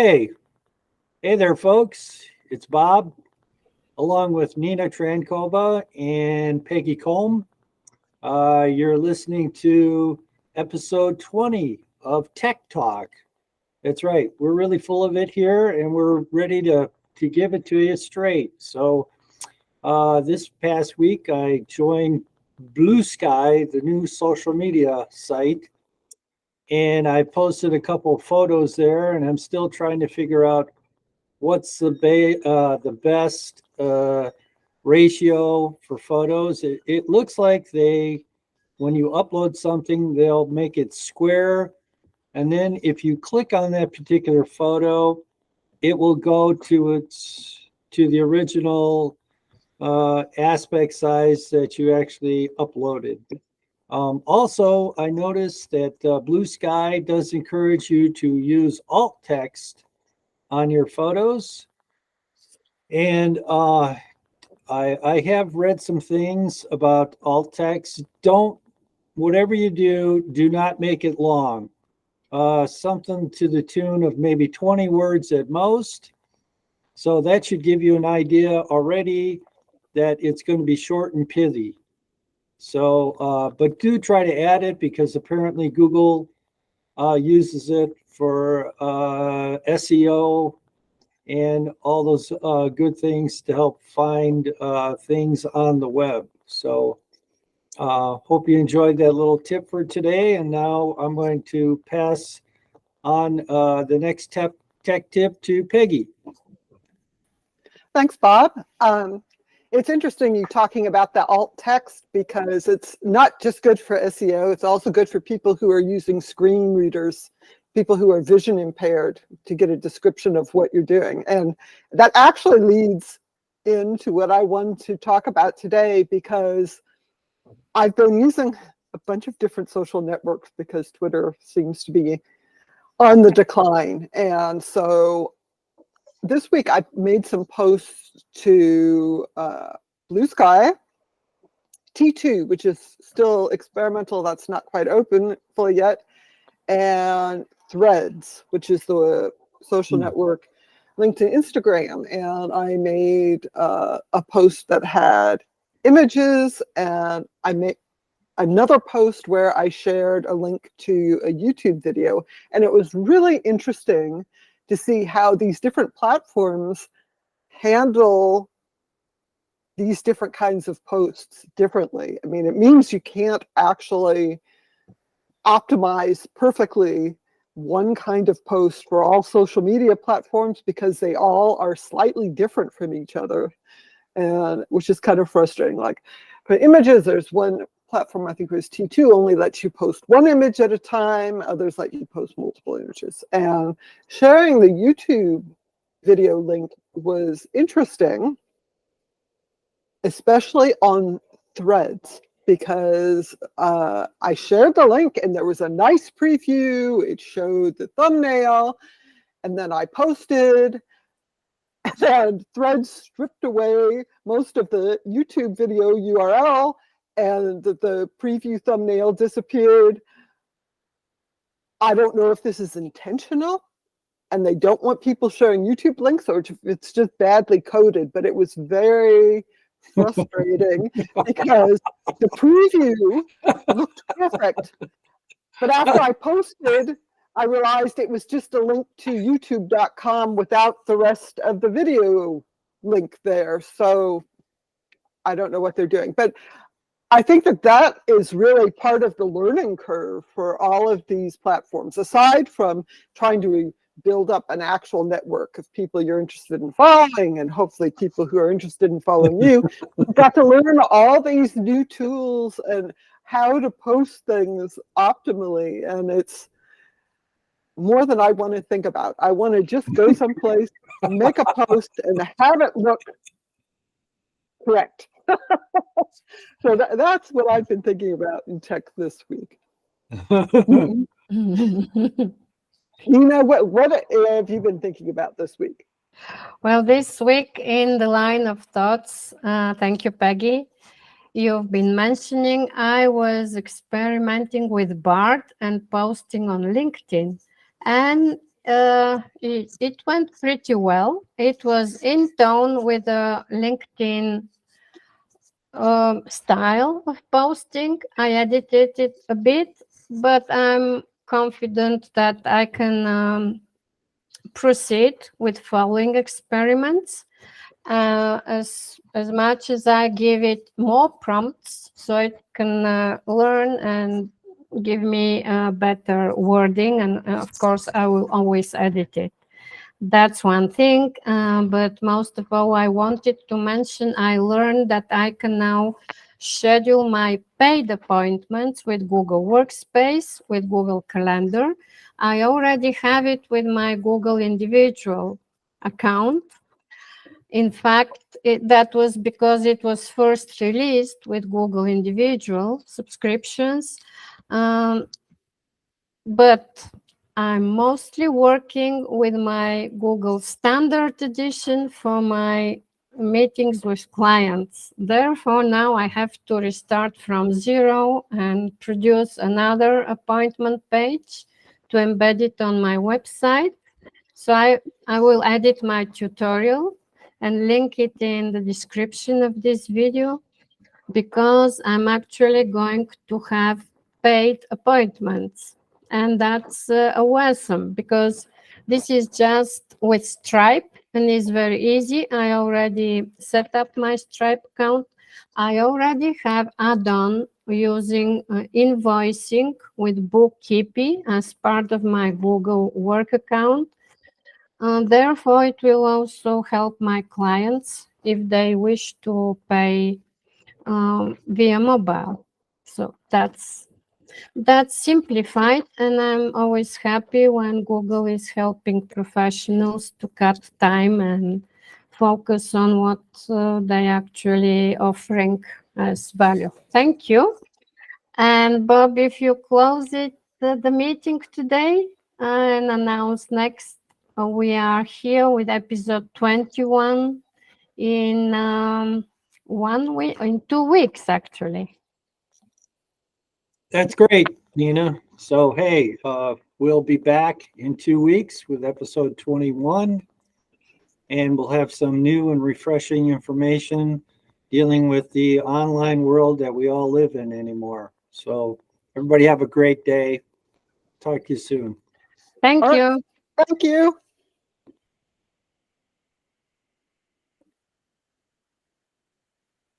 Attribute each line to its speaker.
Speaker 1: Hey, hey there, folks. It's Bob, along with Nina Trankova and Peggy Colm. You're listening to episode 20 of Tech Talk. That's right. We're really full of it here, and we're ready to give it to you straight. This past week, I joined Bluesky, the new social media site, and I posted a couple of photos there, and I'm still trying to figure out what's the best ratio for photos. It looks like when you upload something, they'll make it square, and then if you click on that particular photo, it will go to the original aspect size that you actually uploaded. Also, I noticed that Blue Sky does encourage you to use alt text on your photos. And I have read some things about alt text. Whatever you do, do not make it long. Something to the tune of maybe 20 words at most. So that should give you an idea already that it's going to be short and pithy. So, but do try to add it because apparently Google uses it for SEO and all those good things to help find things on the web. So hope you enjoyed that little tip for today. And now I'm going to pass on the next tech tip to Peggy.
Speaker 2: Thanks, Bob. It's interesting you talking about the alt text because it's not just good for SEO, it's also good for people who are using screen readers, people who are vision impaired, to get a description of what you're doing. And that actually leads into what I want to talk about today, because I've been using a bunch of different social networks because Twitter seems to be on the decline. And so this week I made some posts to Blue Sky, T2, which is still experimental, that's not quite open fully yet, and Threads, which is the social network linked to Instagram. And I made a post that had images, and I made another post where I shared a link to a YouTube video. And it was really interesting to see how these different platforms handle these different kinds of posts differently. I mean, it means you can't actually optimize perfectly one kind of post for all social media platforms because they all are slightly different from each other, and which is kind of frustrating. Like for images, there's one platform, I think it was T2, only lets you post one image at a time. Others let you post multiple images. And sharing the YouTube video link was interesting, especially on Threads, because I shared the link and there was a nice preview. It showed the thumbnail, and then I posted, and Threads stripped away most of the YouTube video URL, and the preview thumbnail disappeared. I don't know if this is intentional and they don't want people sharing YouTube links, or if it's just badly coded, but it was very frustrating because the preview looked perfect. But after I posted, I realized it was just a link to youtube.com without the rest of the video link there. So I don't know what they're doing. But I think that is really part of the learning curve for all of these platforms, aside from trying to build up an actual network of people you're interested in following, and hopefully people who are interested in following you. You've got to learn all these new tools and how to post things optimally, and it's more than I want to think about. I want to just go someplace, make a post, and have it look correct. So that's what I've been thinking about in tech this week. Nina, what have you been thinking about this week?
Speaker 3: Well, this week in the line of thoughts, thank you, Peggy. You've been mentioning I was experimenting with Bard and posting on LinkedIn. And it went pretty well. It was in tone with the LinkedIn style of posting. I edited it a bit, but I'm confident that I can proceed with following experiments. As much as I give it more prompts so it can learn and give me better wording, and of course I will always edit it. That's one thing, but most of all I wanted to mention, I learned that I can now schedule my paid appointments with Google Workspace, with Google Calendar. I already have it with my Google individual account. In fact, that was because it was first released with Google individual subscriptions. But I'm mostly working with my Google Standard Edition for my meetings with clients. Therefore, now I have to restart from zero and produce another appointment page to embed it on my website. So I will edit my tutorial and link it in the description of this video, because I'm actually going to have paid appointments. And that's awesome, because this is just with Stripe and it's very easy. I already set up my Stripe account. I already have add-on using invoicing with Bookkeeping as part of my Google Work account. Therefore, it will also help my clients if they wish to pay via mobile. So that's simplified, and I'm always happy when Google is helping professionals to cut time and focus on what they actually offering as value. Thank you. And Bob, if you close it, the meeting today and announce next. We are here with episode 21 in 1 week, in 2 weeks, actually.
Speaker 1: That's great, Nina. So, hey, we'll be back in 2 weeks with episode 21, and we'll have some new and refreshing information dealing with the online world that we all live in anymore. So, everybody have a great day. Talk to you soon.
Speaker 3: Thank
Speaker 2: All right.
Speaker 3: you.
Speaker 2: Thank you.